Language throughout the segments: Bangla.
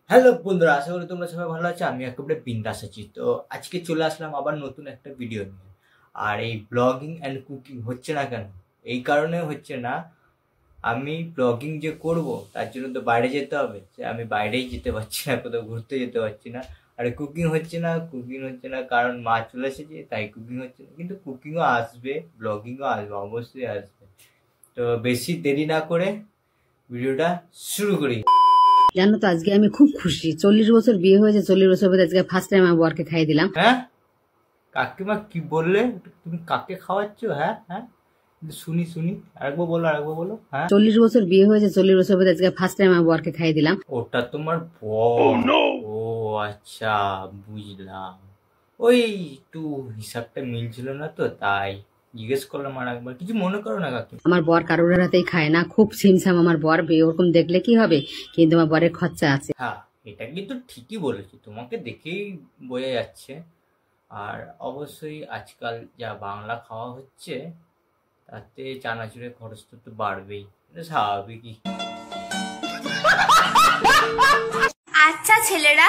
হ্যালো বন্ধুরা, আশা করি তোমরা সবাই ভালো আছো। আমি একেবারে বিন্দাস আছি। তো আজকে চলে আসলাম আবার নতুন একটা ভিডিও নিয়ে। আর এই ব্লগিং অ্যান্ড কুকিং হচ্ছে না কেন? এই কারণে হচ্ছে না, আমি ব্লগিং যে করব তার জন্য তো বাইরে যেতে হবে। যে আমি বাইরেই যেতে পারছি না, কোথাও ঘুরতে যেতে পারছি না। আর কুকিং হচ্ছে না কারণ মা চলে এসেছে, তাই কুকিং হচ্ছে না। কিন্তু কুকিংও আসবে, ব্লগিংও আসবে, অবশ্যই আসবে। তো বেশি দেরি না করে ভিডিওটা শুরু করি। জানো তো আজকে আমি খুব খুশি। 40 বছর বিয়ে হয়েছে, 40 বছর পরে আজকে ফার্স্ট টাইম আমার বরকে খাইয়ে দিলাম। হ্যাঁ, কাকিমা কি বললে? তুমি কাকে খাওয়াচ্ছ? হ্যাঁ হ্যাঁ, শুনি শুনি, আরেকবার বলো। হ্যাঁ, 40 বছর বিয়ে হয়েছে, 40 বছর পরে আজকে ফার্স্ট টাইম আমার বরকে খাইয়ে দিলাম। ওটা তোমার বর? ও আচ্ছা, বুঝলাম। ওই একটু হিসাবটা মিলছিল না তো, তাই জিজ্ঞেস করলাম। আর একবার কিছু মনে করো না কাকিমা। আমার বর কারোর হাতেই খায় না, খুব ছিমছাম আমার বর। ওরকম দেখলে কি হবে, কিন্তু আমার বরের খরচা আছে। হ্যাঁ, এটা কিন্তু ঠিকই বলেছি, তোমাকে দেখেই বোঝা যাচ্ছে। আর অবশ্যই আজকাল যা বাংলা খাওয়া হচ্ছে তাতে চানাচুরের খরচ তো একটু বাড়বেই, এটা স্বাভাবিকই। আচ্ছা ছেলেরা,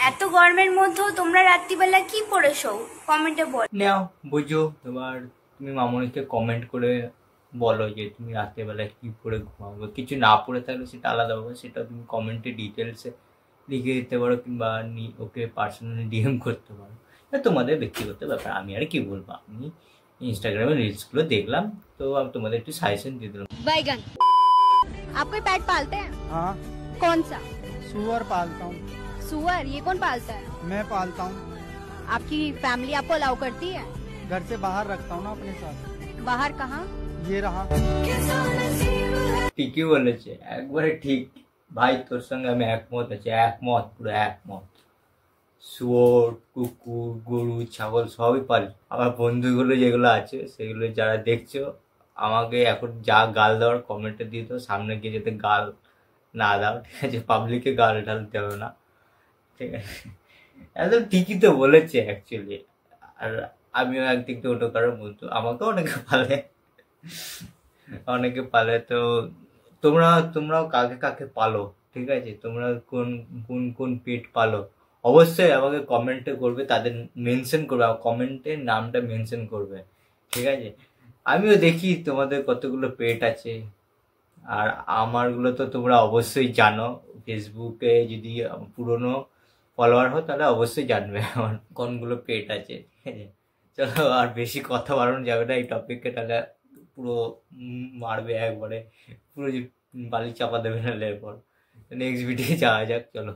এত গরমের মধ্যেও তোমরা রাত্রিবেলা কি পড়েছো কমেন্টে বল। নাও বুঝো, এবার তুমি মামনিকে কমেন্ট করে বলো যে তুমি রাত্রেবেলা কি পরে ঘুমাবে। কিছু না পড়ে থাকলে সেটা আলাদা হবে, সেটা তুমি কমেন্টে ডিটেলসে লিখে দিতে পারো, কিংবা ওকে পার্সোনালি ডিএম করতে পারো। এটা তোমাদের ব্যক্তিগত ব্যাপার, আমি আর কি বলবো। আমি ইনস্টাগ্রামে রিলসগুলো দেখলাম, তো আমি তোমাদের একটু সাজেশন দিয়ে দিলাম। बैगन। आप कोई पेट पालते हैं? हाँ, कौन सा? सुअर पालता हूँ। सुअर? ये कौन पालता है? मैं पालता हूँ। आपकी फैमिली आपको अलाउ करती है? घर से बाहर रखता हूँ ना अपने साथ। बाहर कहाँ? ये रहा। ঠিকই বলেছে, একবারে ঠিক ভাই, তোর সঙ্গে আমি একমত আছি, একমত, পুরো একমত। শুয়োর, কুকুর, গরু, ছাগল সবই পালি। আমার বন্ধুগুলো যেগুলো আছে সেগুলো যারা দেখছো, আমাকে এখন যা গাল দেওয়ার কমেন্টে দিয়ে দাও, সামনে গিয়ে যাতে গাল না দাও, ঠিক আছে? পাবলিকে গাল ঢালতে হবে না, ঠিক আছে? একদম ঠিকই তো বলেছে অ্যাকচুয়ালি। আর আমিও একদিক দিয়ে ওটা কারো বন্ধু, আমাকেও অনেকে পালে। তো তোমরাও কাকে কাকে পালো, ঠিক আছে? তোমরা কোন কোন কোন পেট পালো, অবশ্যই আমাকে কমেন্টে করবে, তাদের মেনশন করবে, কমেন্টের নামটা মেনশন করবে, ঠিক আছে? আমিও দেখি তোমাদের কতগুলো পেট আছে। আর আমারগুলো তো তোমরা অবশ্যই জানো, ফেসবুকে যদি পুরনো ফলোয়ার হও তাহলে অবশ্যই জানবে আমার কোনগুলো পেট আছে, ঠিক আছে? চলো, আর বেশি কথা বাড়ানো যাবে না এই টপিককে, তাহলে পুরো মারবে একবারে, পুরো যে বালি চাপা দেবে না এরপর। নেক্সট ভিডিও যাওয়া যাক, চলো।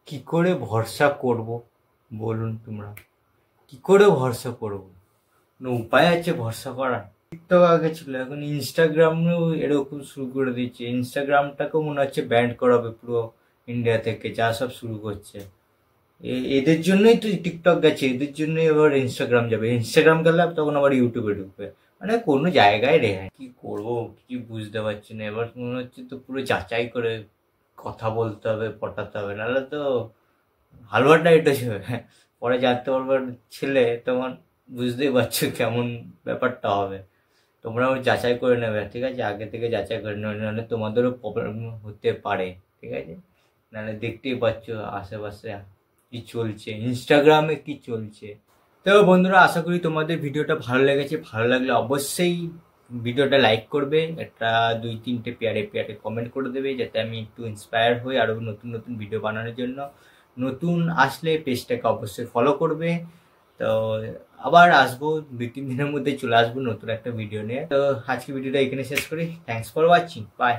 কি করে ভরসা করব বলুন তোমরা? কি করে ভরসা করব? কোনো উপায় আছে ভরসা করার? টিকটক আগে ছিল, এখন ইনস্টাগ্রামেও এরকম শুরু করে দিচ্ছে। ইনস্টাগ্রামটাকেও মনে হচ্ছে ব্যান্ড করাবে পুরো ইন্ডিয়া থেকে, যা সব শুরু করছে। এদের জন্যই তো টিকটক গেছে, এদের জন্যই এবার ইনস্টাগ্রাম যাবে। ইনস্টাগ্রাম গেলে তখন আবার ইউটিউবে ঢুকবে, মানে কোনো জায়গায় রেহাই। কি করবো কি বুঝতে পারছি না। এবার মনে হচ্ছে তো পুরো যাচাই করে কথা বলতে হবে, পটাতে হবে, নাহলে তো হালুয়াটা এটা যাবে। পরে জানতে পারবার ছেলে, তখন বুঝতেই পারছো কেমন ব্যাপারটা হবে। তোমরাও যাচাই করে নেবে, ঠিক আছে? আগে থেকে যাচাই করে নেবে, নাহলে তোমাদেরও প্রবলেম হতে পারে, ঠিক আছে? নাহলে দেখতেই পাচ্ছ আশেপাশে কি চলছে, ইনস্টাগ্রামে কি চলছে। তো বন্ধুরা, আশা করি তোমাদের ভিডিওটা ভালো লেগেছে। ভালো লাগলে অবশ্যই ভিডিওটা লাইক করবে, একটা 2-3টে পেয়ারে কমেন্ট করে দেবে, যাতে আমি একটু ইন্সপায়ার হই আরও নতুন নতুন ভিডিও বানানোর জন্য। নতুন আসলে পেজটাকে অবশ্যই ফলো করবে। তো আবার আসবো 2-3 দিনের মধ্যে, চলে আসবো নতুন একটা ভিডিও নিয়ে। তো আজকে ভিডিওটা এখানে শেষ করি। Thanks for watching, by.